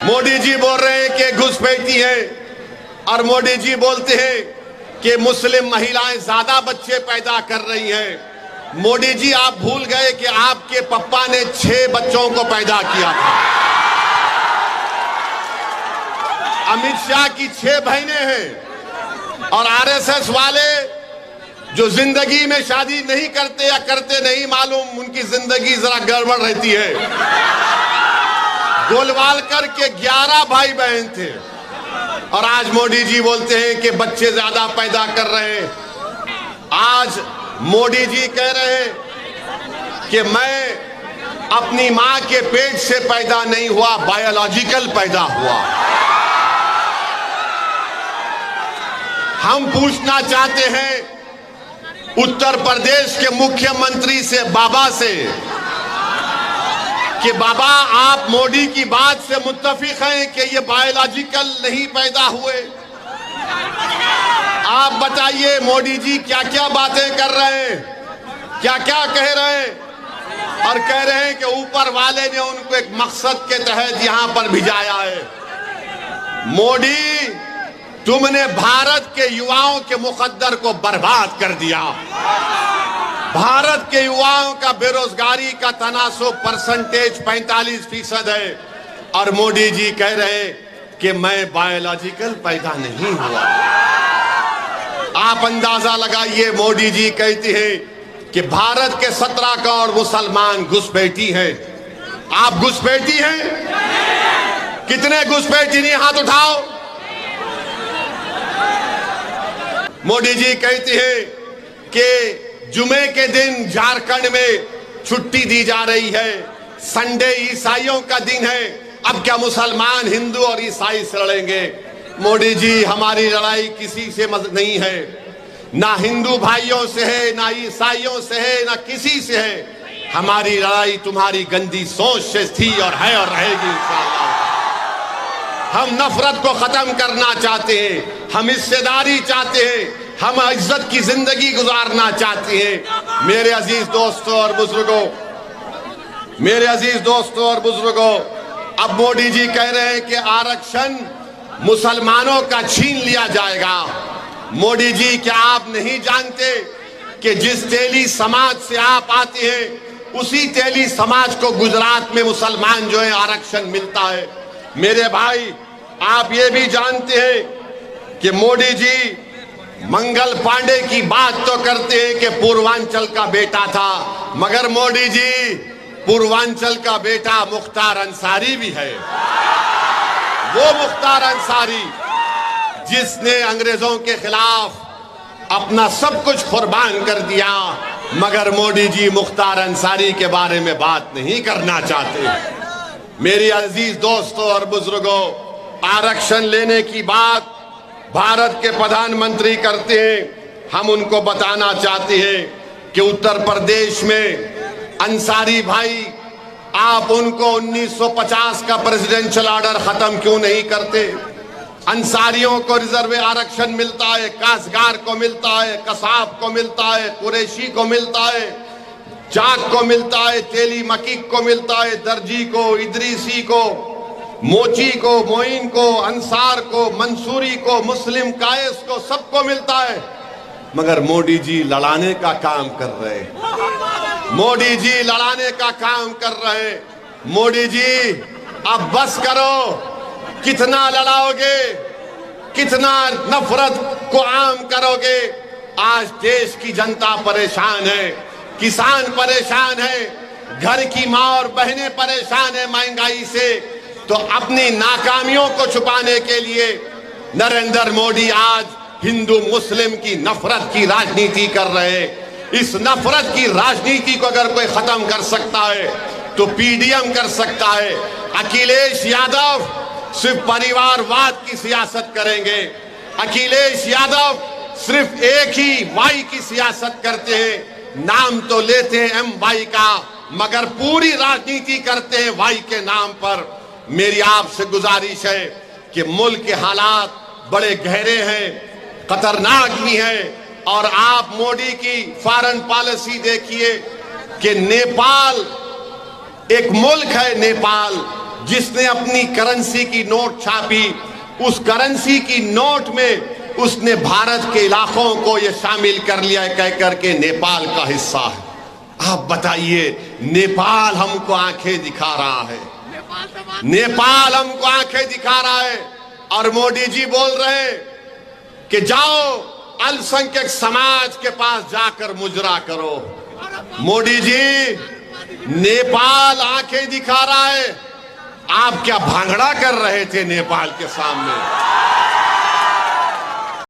मोदी जी बोल रहे हैं कि घुसपैठी है और मोदी जी बोलते हैं कि मुस्लिम महिलाएं ज्यादा बच्चे पैदा कर रही हैं। मोदी जी आप भूल गए कि आपके पप्पा ने 6 बच्चों को पैदा किया था। अमित शाह की 6 बहनें हैं और आरएसएस वाले जो जिंदगी में शादी नहीं करते या करते नहीं मालूम, उनकी जिंदगी जरा गड़बड़ रहती है। गोलवालकर के 11 भाई बहन थे और आज मोदी जी बोलते हैं कि बच्चे ज्यादा पैदा कर रहे हैं। आज मोदी जी कह रहे हैं कि मैं अपनी मां के पेट से पैदा नहीं हुआ, बायोलॉजिकल पैदा हुआ। हम पूछना चाहते हैं उत्तर प्रदेश के मुख्यमंत्री से, बाबा से, कि बाबा आप मोदी की बात से मुत्तफिक हैं कि ये बायोलॉजिकल नहीं पैदा हुए? आप बताइए मोदी जी क्या क्या बातें कर रहे हैं, क्या क्या कह रहे हैं, और कह रहे हैं कि ऊपर वाले ने उनको एक मकसद के तहत यहां पर भिजाया है। मोदी, तुमने भारत के युवाओं के मुकद्दर को बर्बाद कर दिया। भारत के युवाओं का बेरोजगारी का तनासुब परसेंटेज 45% है और मोदी जी कह रहे हैं कि मैं बायोलॉजिकल पैदा नहीं हुआ। आप अंदाजा लगाइए, मोदी जी कहते हैं कि भारत के 17 करोड़ मुसलमान घुसपैठी हैं। आप घुसपैठी हैं? कितने घुसपैठी नहीं, हाथ उठाओ। मोदी जी कहते हैं कि जुमे के दिन झारखंड में छुट्टी दी जा रही है, संडे ईसाइयों का दिन है। अब क्या मुसलमान हिंदू और ईसाई से लड़ेंगे? मोदी जी, हमारी लड़ाई किसी से नहीं है, ना हिंदू भाइयों से है, ना ईसाइयों से है, ना किसी से है। हमारी लड़ाई तुम्हारी गंदी सोच से थी और है और रहेगी इंशाअल्लाह। हम नफरत को खत्म करना चाहते हैं, हम हिस्सेदारी चाहते हैं, हम इज्जत की जिंदगी गुजारना चाहते हैं। मेरे अजीज दोस्तों और बुजुर्गों, मेरे अजीज दोस्तों और बुजुर्गों, अब मोदी जी कह रहे हैं कि आरक्षण मुसलमानों का छीन लिया जाएगा। मोदी जी, क्या आप नहीं जानते कि जिस तेली समाज से आप आते हैं उसी तेली समाज को गुजरात में मुसलमान जो है आरक्षण मिलता है। मेरे भाई, आप ये भी जानते हैं कि मोदी जी मंगल पांडे की बात तो करते हैं कि पूर्वांचल का बेटा था, मगर मोदी जी, पूर्वांचल का बेटा मुख्तार अंसारी भी है। वो मुख्तार अंसारी जिसने अंग्रेजों के खिलाफ अपना सब कुछ कुर्बान कर दिया, मगर मोदी जी मुख्तार अंसारी के बारे में बात नहीं करना चाहते। मेरी अजीज दोस्तों और बुजुर्गों, आरक्षण लेने की बात भारत के प्रधानमंत्री करते हैं। हम उनको बताना चाहते हैं कि उत्तर प्रदेश में अंसारी भाई, आप उनको 1950 का प्रेसिडेंशियल ऑर्डर खत्म क्यों नहीं करते? अंसारियों को रिजर्व आरक्षण मिलता है, काश्तकार को मिलता है, कसाब को मिलता है, कुरैशी को मिलता है, चाक को मिलता है, तेली मकीक को मिलता है, दर्जी को, इदरीसी को, मोची को, मोइन को, अंसार को, मंसूरी को, मुस्लिम कायस को, सबको मिलता है। मगर मोदी जी लड़ाने का काम कर रहे हैं। मोदी जी लड़ाने का काम कर रहे हैं। मोदी जी, अब बस करो। कितना लड़ाओगे, कितना नफरत को आम करोगे? आज देश की जनता परेशान है, किसान परेशान है, घर की माँ और बहनें परेशान है महंगाई से। तो अपनी नाकामियों को छुपाने के लिए नरेंद्र मोदी आज हिंदू मुस्लिम की नफरत की राजनीति कर रहे हैं। इस नफरत की राजनीति को अगर कोई खत्म कर सकता है तो पीडीएम कर सकता है। अखिलेश यादव सिर्फ परिवारवाद की सियासत करेंगे। अखिलेश यादव सिर्फ एक ही वाई की सियासत करते हैं। नाम तो लेते हैं एम वाई का, मगर पूरी राजनीति करते हैं वाई के नाम पर। मेरी आपसे गुजारिश है कि मुल्क के हालात बड़े गहरे हैं, खतरनाक भी हैं, और आप मोदी की फॉरेन पॉलिसी देखिए कि नेपाल एक मुल्क है, नेपाल जिसने अपनी करेंसी की नोट छापी, उस करेंसी की नोट में उसने भारत के इलाकों को यह शामिल कर लिया है कह करके नेपाल का हिस्सा है। आप बताइए, नेपाल हमको आंखें दिखा रहा है, नेपाल हमको आंखें दिखा रहा है, और मोदी जी बोल रहे कि जाओ अल्पसंख्यक समाज के पास जाकर मुजरा करो। मोदी जी, नेपाल आंखें दिखा रहा है, आप क्या भांगड़ा कर रहे थे नेपाल के सामने?